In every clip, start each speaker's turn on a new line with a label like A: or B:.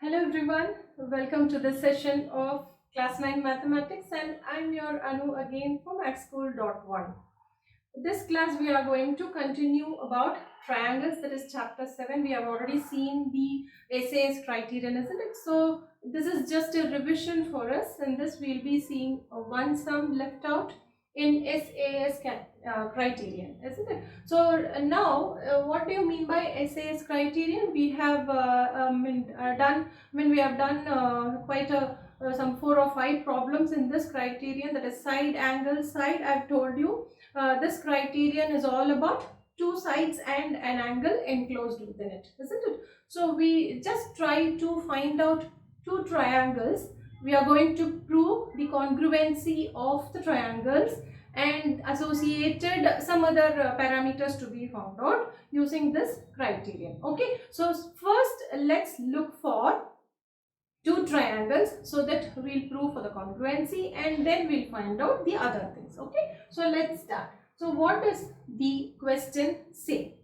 A: Hello everyone, welcome to this session of Class 9 Mathematics, and I'm your Anu again from maxschool.1. This class we are going to continue about triangles, that is chapter 7. We have already seen the Sas Criterion, isn't it? So this is just a revision for us, and this we'll be seeing one sum left out in Sas criterion, isn't it? So now what do you mean by Sas criterion? We have done quite some 4 or 5 problems in this criterion, that is side, angle, side. I've told you this criterion is all about two sides and an angle enclosed within it, isn't it? So we just try to find out two triangles. We are going to prove the congruency of the triangles and associated some other parameters to be found out using this criterion. Okay, so first let's look for two triangles so that we'll prove for the congruency, and then we'll find out the other things. Okay, so let's start. So what does the question say?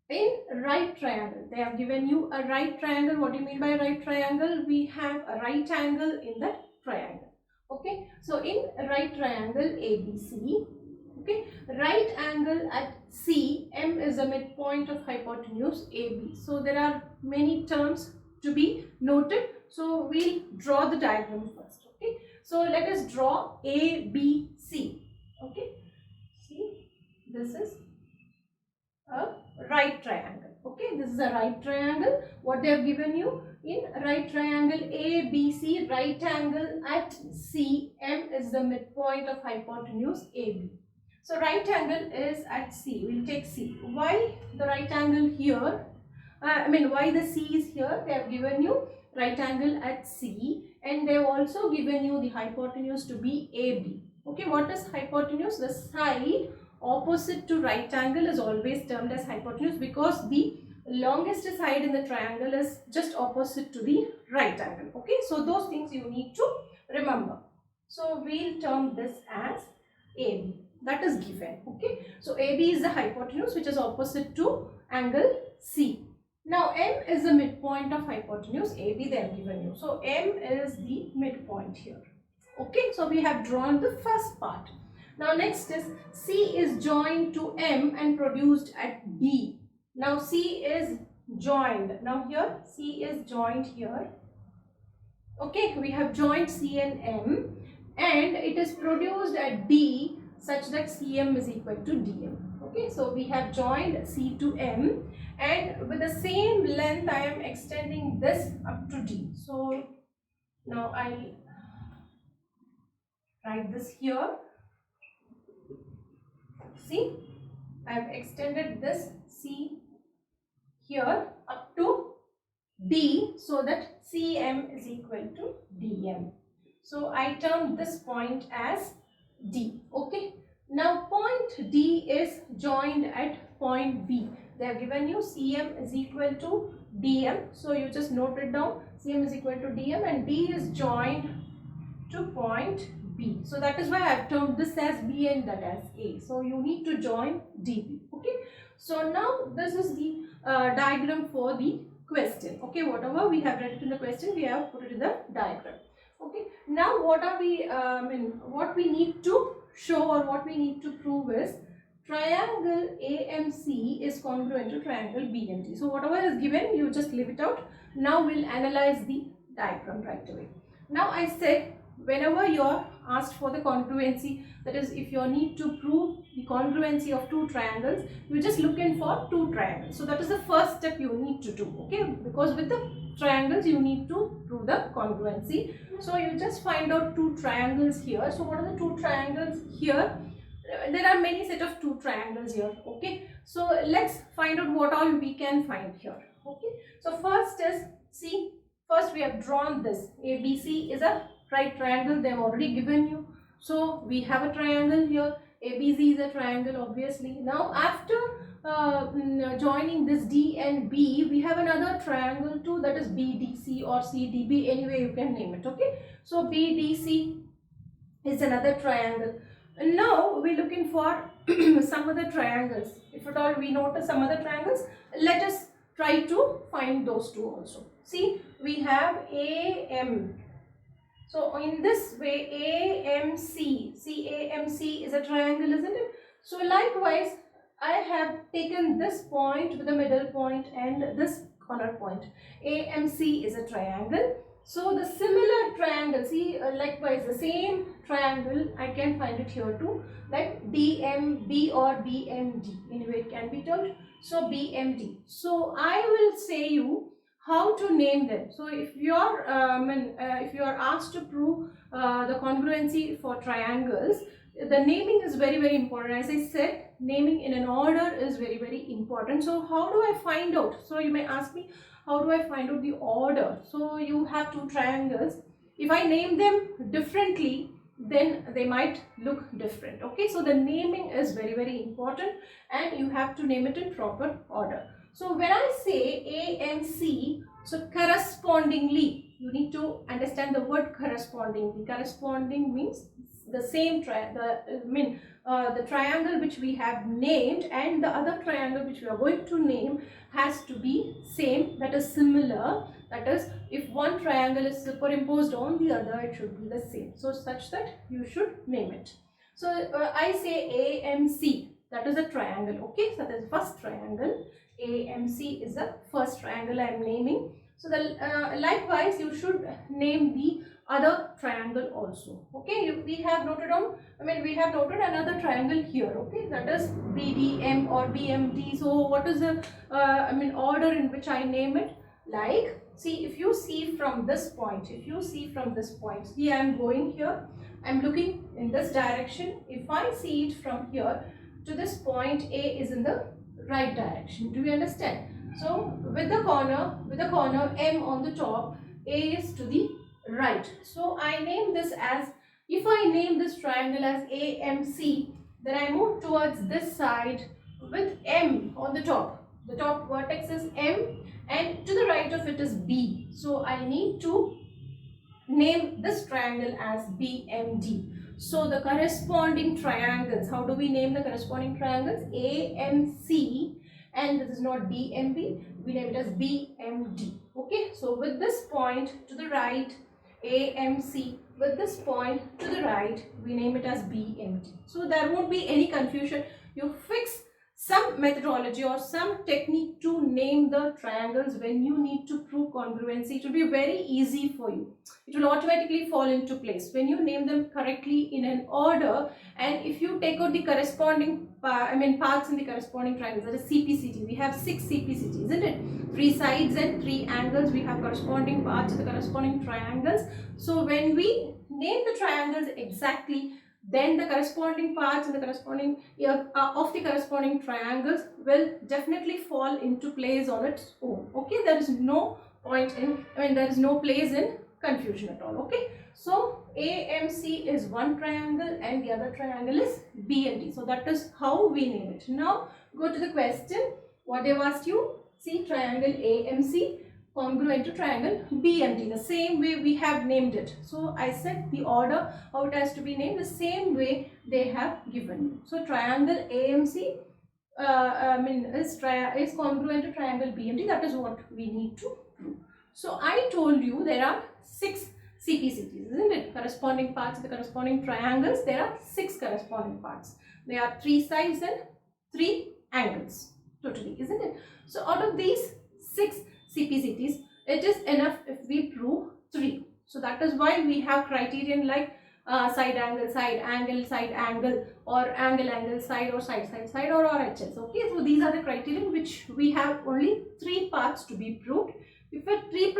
A: In right triangle, they have given you a right triangle. What do you mean by right triangle? We have a right angle in that triangle. Okay, so in right triangle ABC, okay, right angle at C, M is the midpoint of hypotenuse AB. So there are many terms to be noted. So we'll draw the diagram first. Okay, so let us draw ABC. Okay, see, this is a right triangle. Okay, this is a right triangle. What they have given you in right triangle ABC, right angle at C, M is the midpoint of hypotenuse AB. So right angle is at C. We'll take C. Why the right angle here? Why the C is here? They have given you right angle at C, and they have also given you the hypotenuse to be AB. Okay, what is hypotenuse? The side opposite to right angle is always termed as hypotenuse because the longest side in the triangle is just opposite to the right angle. Okay, so those things you need to remember. So we'll term this as AB. That is given. Okay, so AB is the hypotenuse which is opposite to angle C. Now M is the midpoint of hypotenuse AB, they have given you. So M is the midpoint here. Okay, so we have drawn the first part. Now next is C is joined to M and produced at D. Now C is joined. Now here C is joined here. Okay, we have joined C and M, and it is produced at D such that CM is equal to DM. Okay, so we have joined C to M, and with the same length I am extending this up to D. So now I write this here. See, I have extended this C here up to D so that CM is equal to DM. So I term this point as D. Okay. Now point D is joined at point B. They have given you CM is equal to DM. So you just note it down. CM is equal to DM, and D is joined to point B. So that is why I have termed this as B and that as A. So you need to join DB. Okay. So now this is the diagram for the question. Okay, whatever we have written in the question, we have put it in the diagram. Okay, now what are we what we need to show or what we need to prove is triangle AMC is congruent to triangle BMT. So whatever is given, you just leave it out. Now we'll analyze the diagram right away. Now I said whenever you are asked for the congruency, that is if you need to prove the congruency of two triangles, you just look in for two triangles. So that is the first step you need to do. Okay, because with the triangles you need to prove the congruency. So you just find out two triangles here. So what are the two triangles here? There are many set of two triangles here. Okay, so let's find out what all we can find here. Okay, so first is, see, first we have drawn this ABC is a right triangle. They have already given you. So we have a triangle here. ABC is a triangle, obviously. Now after joining this D and B, we have another triangle too, that is BDC or CDB, anyway you can name it. Okay, so BDC is another triangle. And now we're looking for some other triangles. If at all we notice some other triangles, let us try to find those two also. See, we have AM. So in this way, AMC, CAMC is a triangle, isn't it? So likewise, I have taken this point with the middle point and this corner point. AMC is a triangle. So the similar triangle, see, likewise the same triangle, I can find it here too, like DMB or BMD. Anyway, it can be termed. So BMD. So I will say you how to name them. So if you are asked to prove the congruency for triangles, the naming is very important. As I said, naming in an order is very important. So how do I find out? So you may ask me, how do I find out the order? So you have two triangles. If I name them differently, then they might look different. Okay, so the naming is very important, and you have to name it in proper order. So when I say AMC, so correspondingly, you need to understand the word correspondingly. Corresponding means the same the triangle which we have named and the other triangle which we are going to name has to be same, that is similar. That is, if one triangle is superimposed on the other, it should be the same. So such that you should name it. So I say AMC, that is a triangle. Okay, so that is first triangle. AMC is the first triangle I am naming. So likewise, you should name the other triangle also. Okay, we have noted on, we have noted another triangle here. Okay, that is BDM or BMD. So what is the order in which I name it? Like, see, if you see from this point, see, I am going here, I am looking in this direction. If I see it from here to this point, A is in the right direction. Do you understand? So with the corner M on the top, A is to the right. So I name this as, if I name this triangle as AMC, then I move towards this side with M on the top. The top vertex is M and to the right of it is B. So I need to name this triangle as BMD. So the corresponding triangles, how do we name the corresponding triangles? AMC, and this is not DMB, we name it as BMD. Okay, so with this point to the right, AMC, with this point to the right, we name it as BMD. So there won't be any confusion. You fix some methodology or some technique to name the triangles when you need to prove congruency. It will be very easy for you. It will automatically fall into place when you name them correctly in an order. And if you take out the corresponding parts in the corresponding triangles, that is CPCT. We have 6 CPCT, isn't it? 3 sides and 3 angles. We have corresponding parts of the corresponding triangles. So when we name the triangles exactly, then the corresponding parts and the corresponding of the corresponding triangles will definitely fall into place on its own. Okay, there is no point in, there is no place in confusion at all. Okay, so AMC is one triangle and the other triangle is BMD. So that is how we name it. Now go to the question. What they've asked you. See, triangle AMC congruent to triangle BMD, the same way we have named it. So I said the order how it has to be named, the same way they have given you. So triangle AMC is congruent to triangle BMD. That is what we need to prove. So I told you there are 6 CPCTs, isn't it? Corresponding parts of the corresponding triangles. There are 6 corresponding parts. There are 3 sides and 3 angles totally, isn't it? So out of these 6 CPCTs, it is enough if we prove 3. So that is why we have criterion like side angle, or angle, side, or side, or RHS. Okay, so these are the criterion which we have only 3 parts to be proved. If 3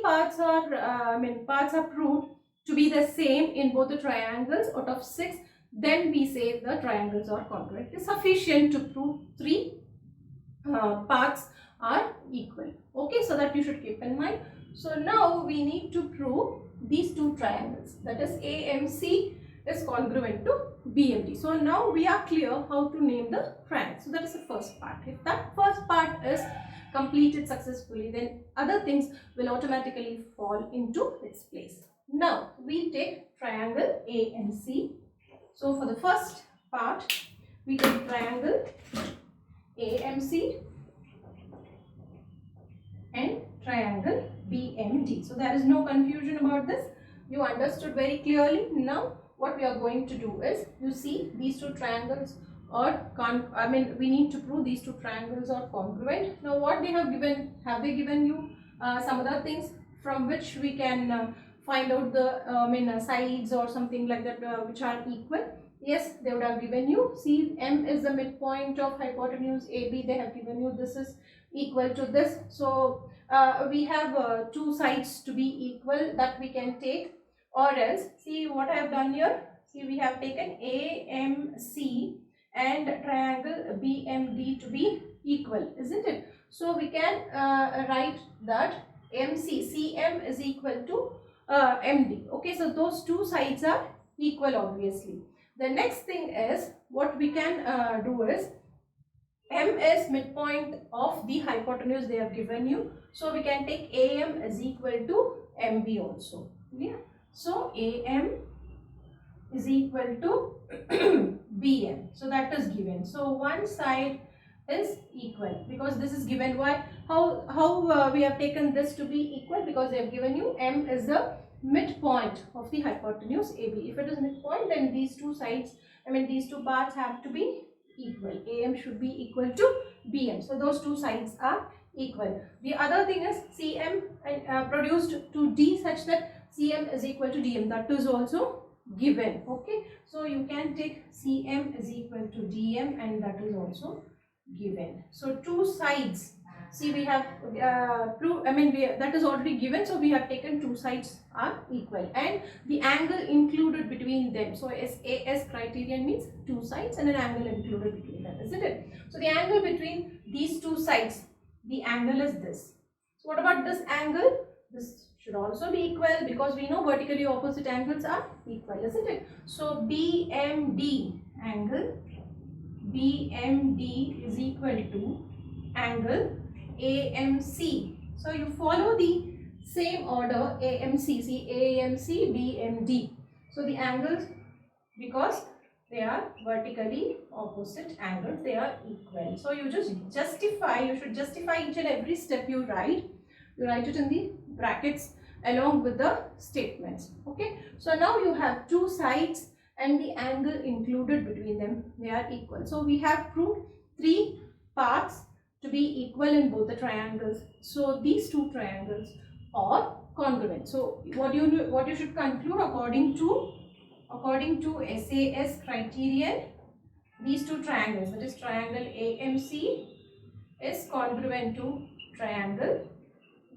A: parts are proved to be the same in both the triangles out of 6, then we say the triangles are congruent. It is sufficient to prove 3 parts are equal. Okay, so that you should keep in mind. So now we need to prove these 2 triangles, that is AMC is congruent to BMD. So now we are clear how to name the triangle. So that is the first part. If that first part is completed successfully, then other things will automatically fall into its place. Now we take triangle AMC. So for the first part, we take triangle AMC. triangle BMD. So there is no confusion about this. You understood very clearly. Now what we are going to do is, you see these two triangles are we need to prove these two triangles are congruent. Now what they have they given you some other things from which we can find out the sides or something like that which are equal? Yes, they would have given you. See, M is the midpoint of hypotenuse AB. They have given you this is equal to this. So we have two sides to be equal that we can take, or else see what I have done here. See, we have taken AMC and triangle BMD to be equal, isn't it? So we can write that CM is equal to MD. Okay, so those two sides are equal, obviously. The next thing is, what we can do is, M is midpoint of the hypotenuse they have given you. So we can take AM is equal to MB also. Yeah. So AM is equal to BM. So that is given. So one side is equal because this is given. Why? How we have taken this to be equal? Because they have given you M is the midpoint of the hypotenuse AB. If it is midpoint, then these two sides, these two parts have to be equal. AM should be equal to BM. So those two sides are equal. The other thing is CM produced to D such that CM is equal to DM. That is also given. Okay, so you can take CM is equal to DM, and that is also given. So two sides, see, we have proved, that is already given. So we have taken two sides are equal, and the angle included between them. So SAS criterion means two sides and an angle included between them, isn't it? So the angle between these two sides, the angle is this. So what about this angle? This should also be equal, because we know vertically opposite angles are equal, isn't it? So BMD angle BMD is equal to angle AMC. So you follow the same order, AMC, see, AMC, BMD. So the angles, because they are vertically opposite angles, they are equal. So you just justify, you should justify each and every step you write. You write it in the brackets along with the statements. Okay, so now you have two sides and the angle included between them, they are equal. So we have proved three parts to be equal in both the triangles. So these two triangles are congruent. So what you should conclude according to SAS criterion, these two triangles, that is triangle AMC is congruent to triangle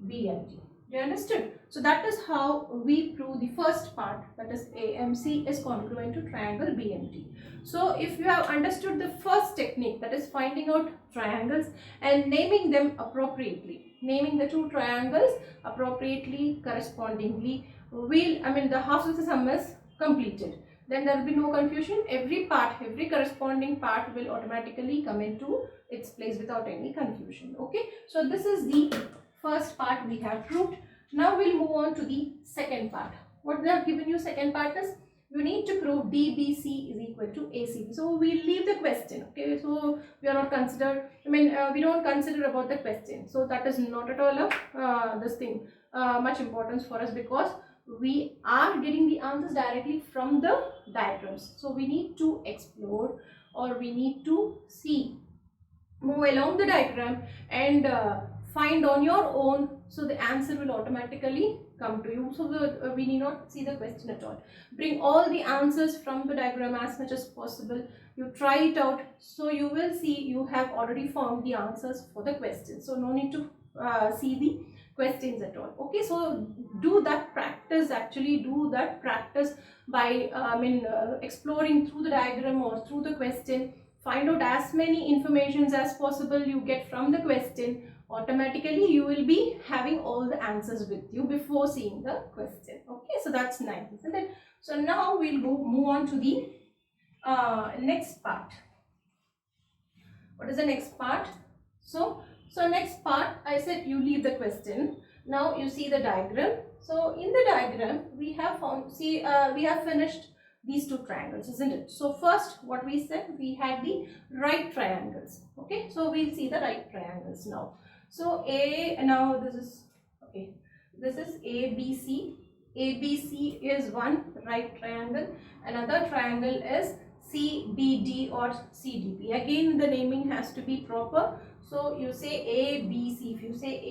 A: BMD. You understood? So that is how we prove the first part, that is AMC is congruent to triangle BMD. So if you have understood the first technique, that is finding out triangles and naming them appropriately, naming the two triangles appropriately, correspondingly, the half of the sum is completed. Then there will be no confusion. Every corresponding part will automatically come into its place without any confusion. Okay, so this is the first part we have proved. Now we'll move on to the second part. What they have given you second part is, you need to prove DBC is equal to ACB. So we'll leave the question. Okay, so we are not considered, we don't consider about the question. So that is not at all much importance for us, because we are getting the answers directly from the diagrams. So we need to explore, or we need to move along the diagram and find on your own, so the answer will automatically come to you. So we need not see the question at all. Bring all the answers from the diagram as much as possible. You try it out, so you will see you have already found the answers for the question. So no need to see the questions at all. Okay, so do that practice, by exploring through the diagram or through the question. Find out as many informations as possible you get from the question. Automatically you will be having all the answers with you before seeing the question. Okay, so that's nice, isn't it? So now we'll move on to the next part. What is the next part? So next part, I said you leave the question. Now you see the diagram. So in the diagram we have found, we have finished these two triangles, isn't it? So first, what we said, we had the right triangles. Okay, so we'll see the right triangles now. So now this is ABC. ABC is one right triangle. Another triangle is CBD or CDB. Again, the naming has to be proper. So you say ABC. If you say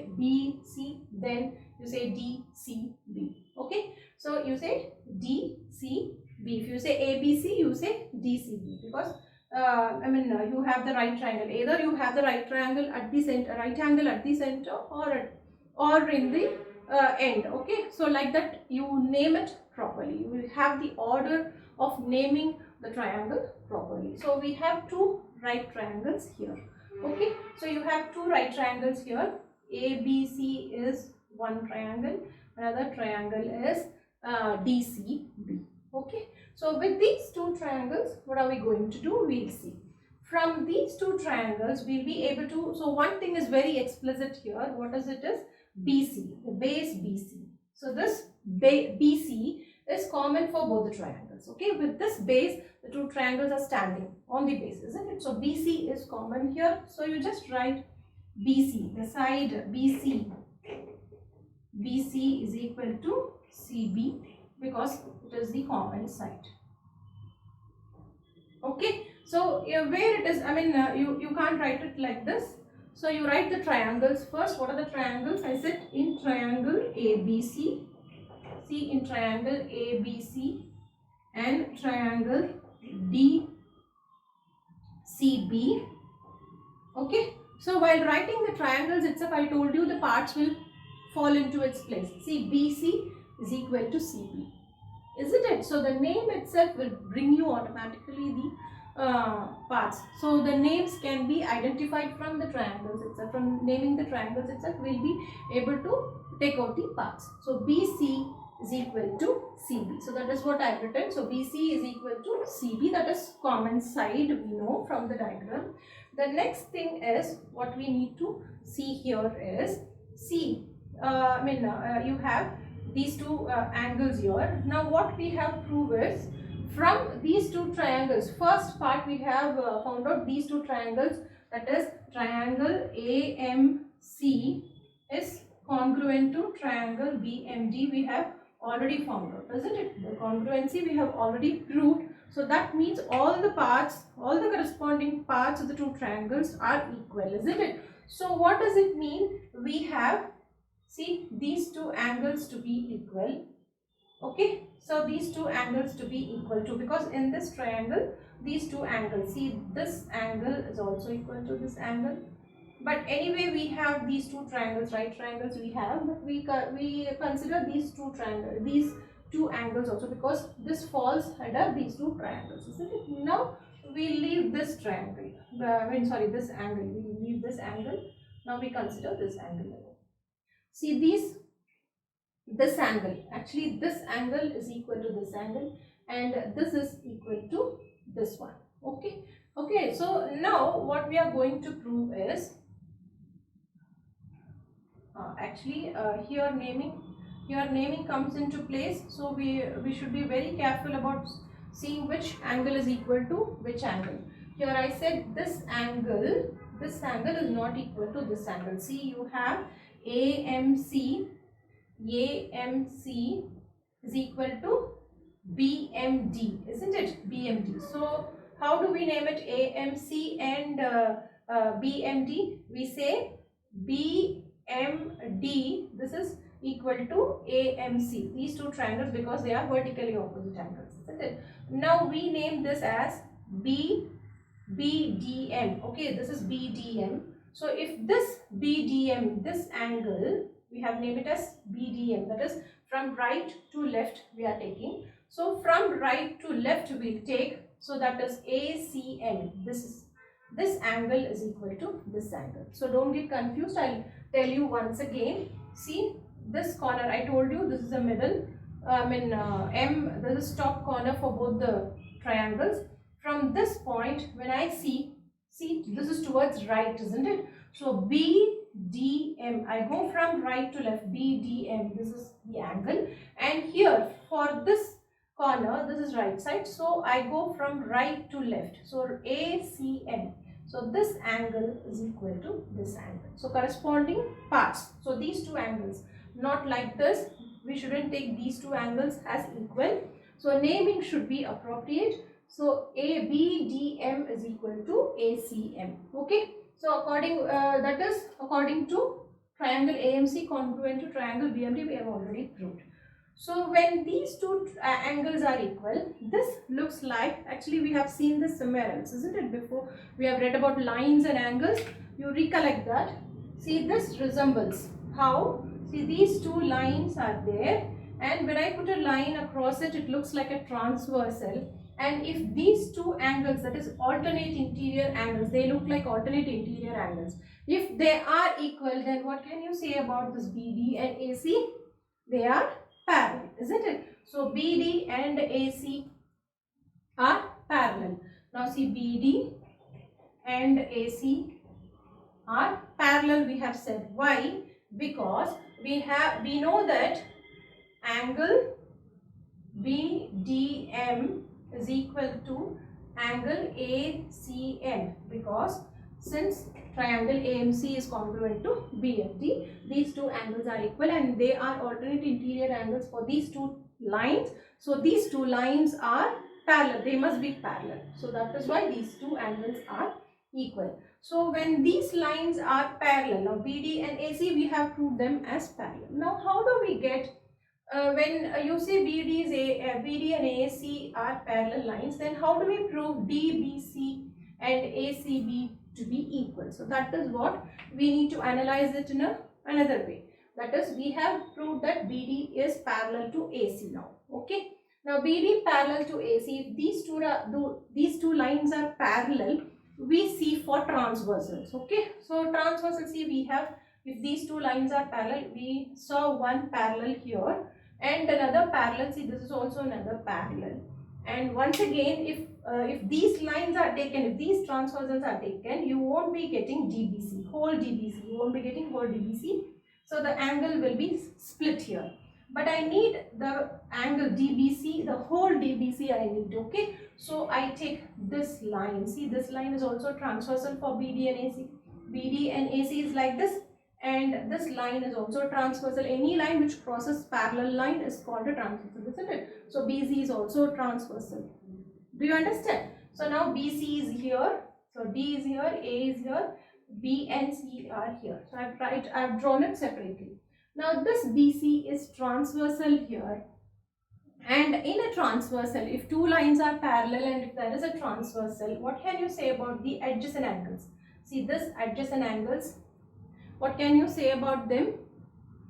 A: ABC, then you say DCB. Okay. So you say DCB. If you say ABC, you say DCB, because you have the right triangle. Either you have the right triangle at the center, right angle at the center, or in the end. Okay, so like that you name it properly. You will have the order of naming the triangle properly. So we have two right triangles here. Okay, so you have two right triangles here. ABC is one triangle, another triangle is DCB. Okay, so with these two triangles, what are we going to do? We'll see. From these two triangles, we'll be able to, so one thing is very explicit here. What is it is? BC, the base BC. So this BC is common for both the triangles. Okay, with this base, the two triangles are standing on the base, isn't it? So BC is common here. So you just write BC, the side BC. BC is equal to CB because it is the common side. Okay, so where it is, you can't write it like this. So you write the triangles first. What are the triangles? I said in triangle ABC. See, in triangle ABC and triangle DCB. Okay, so while writing the triangles itself, I told you the parts will fall into its place. See, BC is equal to CB, isn't it? So the name itself will bring you automatically the parts. So the names can be identified from the triangles itself. From naming the triangles itself, we'll be able to take out the parts. So BC is equal to CB. So that is what I've written. So BC is equal to CB. That is common side, we know from the diagram. The next thing is what we need to see here is, see, you have these two angles here. Now what we have proved is, from these two triangles, first part we have found out these two triangles, that is triangle AMC is congruent to triangle BMD. We have already found out, isn't it? The congruency we have already proved. So that means all the parts, all the corresponding parts of the two triangles are equal, isn't it? So what does it mean? We have, see, these two angles to be equal. Okay, so these two angles to be equal to, because in this triangle these two angles, see, this angle is also equal to this angle. But anyway, we have these two triangles, right triangles we have, but we consider these two angles also, because this falls under these two triangles, isn't it? Now we leave this triangle, this angle, we leave this angle. Now we consider this angle. See, this angle, actually this angle is equal to this angle, and this is equal to this one. Okay, so now what we are going to prove is, here naming comes into place. So we should be very careful about seeing which angle is equal to which angle. Here I said this angle is not equal to this angle. See, you have AMC is equal to BMD, isn't it? BMD. So how do we name it AMC and BMD? We say BMD, this is equal to AMC, these two triangles, because they are vertically opposite angles, isn't it? Now we name this as BDM. Okay, this is BDM. So if this BDM, this angle, we have named it as BDM, that is from right to left we are taking. So from right to left we'll take, so that is ACM. This angle is equal to this angle. So don't get confused. I'll tell you once again. See, this corner, I told you this is the middle. This is top corner for both the triangles. From this point, when I see this is towards right, isn't it? So BDM, I go from right to left, BDM, this is the angle, and here for this corner, this is right side, so I go from right to left, so ACM. So this angle is equal to this angle. So corresponding parts, so these two angles, not like this. We shouldn't take these two angles as equal. So naming should be appropriate. So ABDM is equal to ACM. Okay. So that is according to triangle AMC congruent to triangle BMD, we have already proved. So when these two angles are equal, this looks like, actually we have seen this somewhere else, isn't it? Before we have read about lines and angles. You recollect that. See, this resembles how, see, these two lines are there, and when I put a line across it, it looks like a transversal. And if these two angles, that is alternate interior angles, they look like alternate interior angles. If they are equal, then what can you say about this BD and AC? They are parallel, isn't it? So BD and AC are parallel. Now see, BD and AC are parallel, we have said. Why? Because we know that angle BDM is equal to angle ACM, because since triangle AMC is congruent to BFD, these two angles are equal and they are alternate interior angles for these two lines. So these two lines are parallel, they must be parallel. So that is why these two angles are equal. So when these lines are parallel, now BD and AC, we have proved them as parallel. Now how do we get when you say BD and AC are parallel lines, then how do we prove DBC and ACB to be equal? So that is what we need to analyze it in another way. That is, we have proved that BD is parallel to AC now. Okay. Now BD parallel to AC, if these two lines are parallel, we see for transversals. Okay. So transversal, see, we have, if these two lines are parallel, we saw one parallel here and another parallel. See, this is also another parallel. And once again, if these lines are taken, if these transversals are taken, you won't be getting DBC, whole DBC. You won't be getting whole DBC. So the angle will be split here. But I need the angle DBC, the whole DBC I need. Okay. So I take this line. See, this line is also transversal for BD and AC. BD and AC is like this. And this line is also transversal. Any line which crosses parallel line is called a transversal, isn't it? So BC is also transversal. Do you understand? So now BC is here. So D is here, A is here, B and C are here. So I've drawn it separately. Now this BC is transversal here. And in a transversal, if two lines are parallel and if there is a transversal, what can you say about the adjacent angles? See, this adjacent angles, what can you say about them?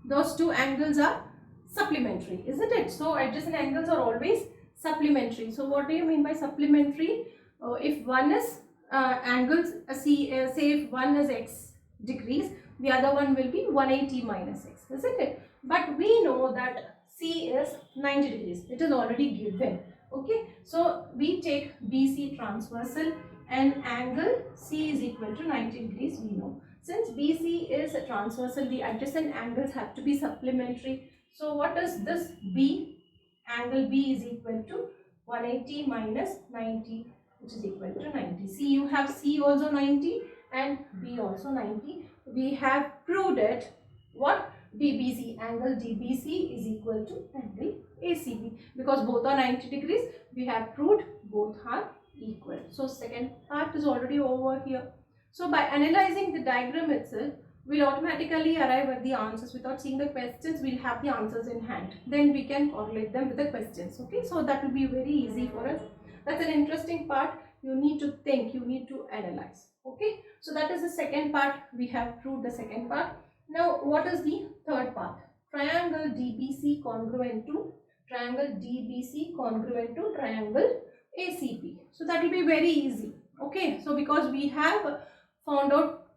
A: Those two angles are supplementary, isn't it? So adjacent angles are always supplementary. So what do you mean by supplementary? If one is angles, say if one is x degrees, the other one will be 180 minus x, isn't it? But we know that C is 90 degrees. It is already given. Okay. So we take BC transversal and angle C is equal to 90 degrees, we know. Since BC is a transversal, the adjacent angles have to be supplementary. So what is this B? Angle B is equal to 180 minus 90, which is equal to 90. See, you have C also 90 and B also 90. We have proved it. What? DBC, angle DBC is equal to angle ACB. Because both are 90 degrees, we have proved both are equal. So second part is already over here. So by analyzing the diagram itself, we'll automatically arrive at the answers. Without seeing the questions, we'll have the answers in hand. Then we can correlate them with the questions. Okay, so that will be very easy for us. That's an interesting part. You need to think, you need to analyze. Okay, so that is the second part. We have proved the second part. Now, what is the third part? Triangle DBC congruent to triangle DBC congruent to triangle ACP. So that will be very easy. Okay, so because we have found out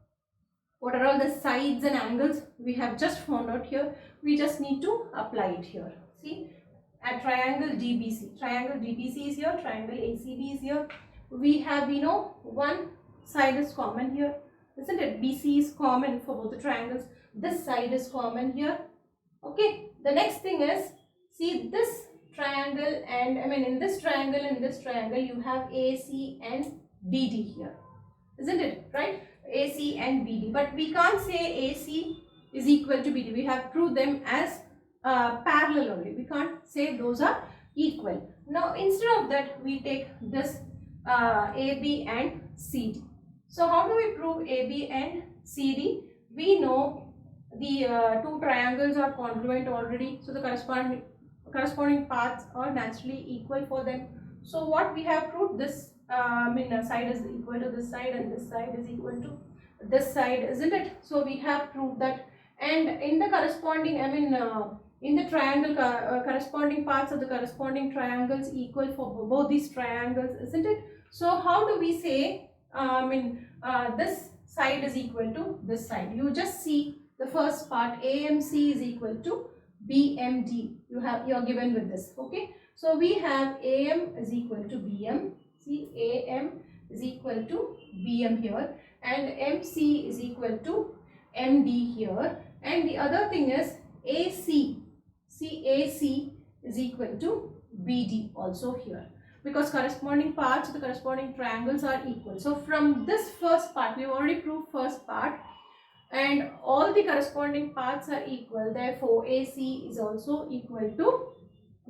A: what are all the sides and angles, we have just found out here. We just need to apply it here. See, at triangle DBC is here, triangle ACB is here. We know one side is common here, isn't it? BC is common for both the triangles. This side is common here. Okay, the next thing is, see, this triangle and in this triangle and this triangle you have AC and BD here, isn't it? Right? AC and BD, but we can't say AC is equal to BD. We have proved them as parallel only. We can't say those are equal. Now instead of that, we take this AB and CD. So how do we prove AB and CD? We know the two triangles are congruent already, so the corresponding paths are naturally equal for them. So what we have proved, this side is equal to this side and this side is equal to this side, isn't it? So we have proved that. And in the corresponding, in the triangle, corresponding parts of the corresponding triangles equal for both these triangles, isn't it? So how do we say this side is equal to this side? You just see the first part, AMC is equal to BMD. You're given with this. Okay, so we have AM is equal to BM. See, AM is equal to BM here, and MC is equal to MD here, and the other thing is AC. See, AC is equal to BD also here, because corresponding parts of the corresponding triangles are equal. So from this first part, we have already proved first part, and all the corresponding parts are equal. Therefore, AC is also equal to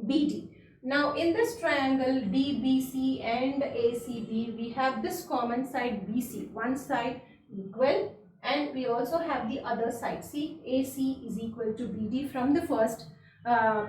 A: BD. Now in this triangle DBC and ACB, we have this common side BC, one side equal, and we also have the other side. See, AC is equal to BD. From the first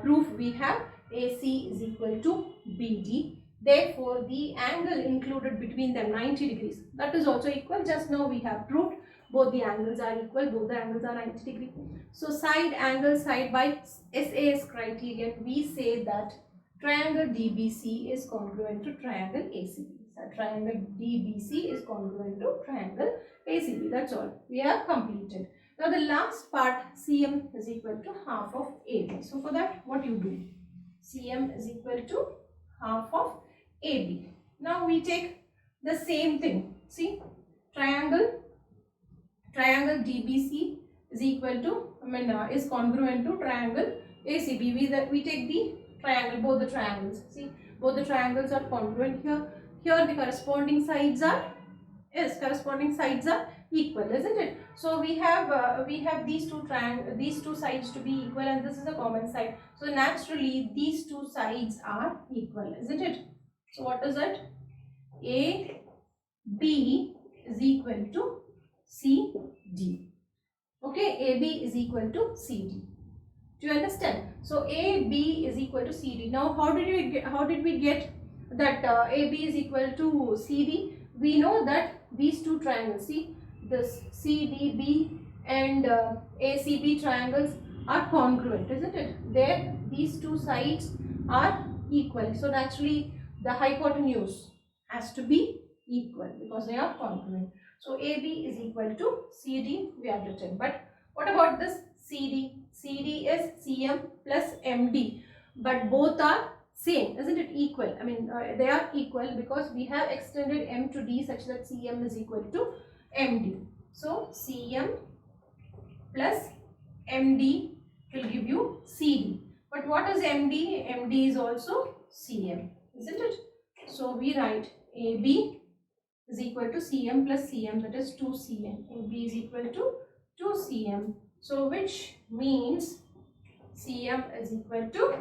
A: proof, we have AC is equal to BD. Therefore, the angle included between them, 90 degrees, that is also equal. Just now we have proved both the angles are equal, both the angles are 90 degrees. So side angle side by SAS criterion, we say that triangle DBC is congruent to triangle ACB. So triangle DBC is congruent to triangle ACB. That's all. We have completed. Now the last part, CM is equal to half of AB. So for that, what you do? CM is equal to half of AB. Now we take the same thing. See, triangle DBC is equal to, is congruent to triangle ACB. We take the triangle, both the triangles. See, both the triangles are congruent here. Here the corresponding sides are equal, isn't it? So we have these two sides to be equal, and this is a common side. So naturally these two sides are equal, isn't it? So what is it? AB is equal to CD. Okay, AB is equal to CD. Do you understand? So AB is equal to CD. Now how did we get that AB is equal to CD? We know that these two triangles, see, this CDB and ACB triangles are congruent, isn't it? There these two sides are equal. So naturally the hypotenuse has to be equal because they are congruent. So AB is equal to CD, we have written. But what about this CD? CD is CM plus MD, but both are same, isn't it? Equal. They are equal because we have extended M to D such that CM is equal to MD. So CM plus MD will give you CD. But what is MD? MD is also CM, isn't it? So we write AB is equal to CM plus CM, that is 2CM. AB is equal to 2CM. So which means CM is equal to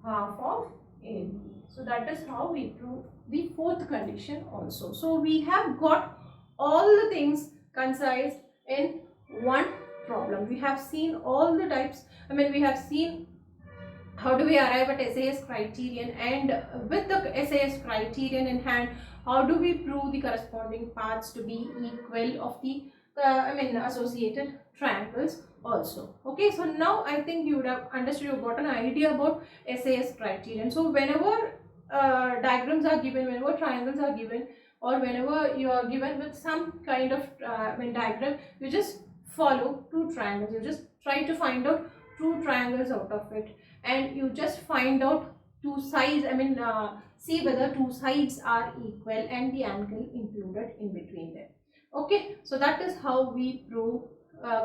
A: half of AB. So that is how we prove the fourth condition also. So we have got all the things concise in one problem. We have seen all the types. We have seen how do we arrive at SAS criterion, and with the SAS criterion in hand, how do we prove the corresponding paths to be equal of the associated triangles also. Okay, so now I think you would have understood, you've got an idea about SAS criterion. So whenever diagrams are given, whenever triangles are given, or whenever you are given with some kind of diagram, you just follow two triangles. You just try to find out two triangles out of it, and you just find out two sides, see whether two sides are equal and the angle included in between them. Okay, so that is how we prove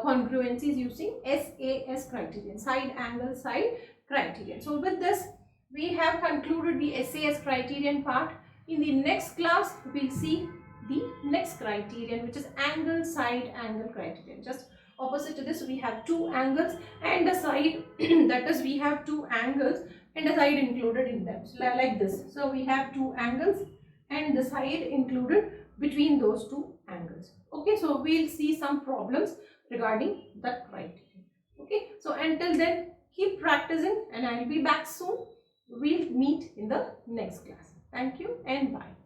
A: congruencies using SAS criterion, side angle side criterion. So with this, we have concluded the SAS criterion part. In the next class, we'll see the next criterion, which is angle side angle criterion. Just Opposite to this we have two angles and a side that is we have two angles and a side included in them, so like this. So we have two angles and the side included between those two angles. Okay, so we'll see some problems regarding that criteria. Okay, so until then keep practicing and I'll be back soon. We'll meet in the next class. Thank you and bye.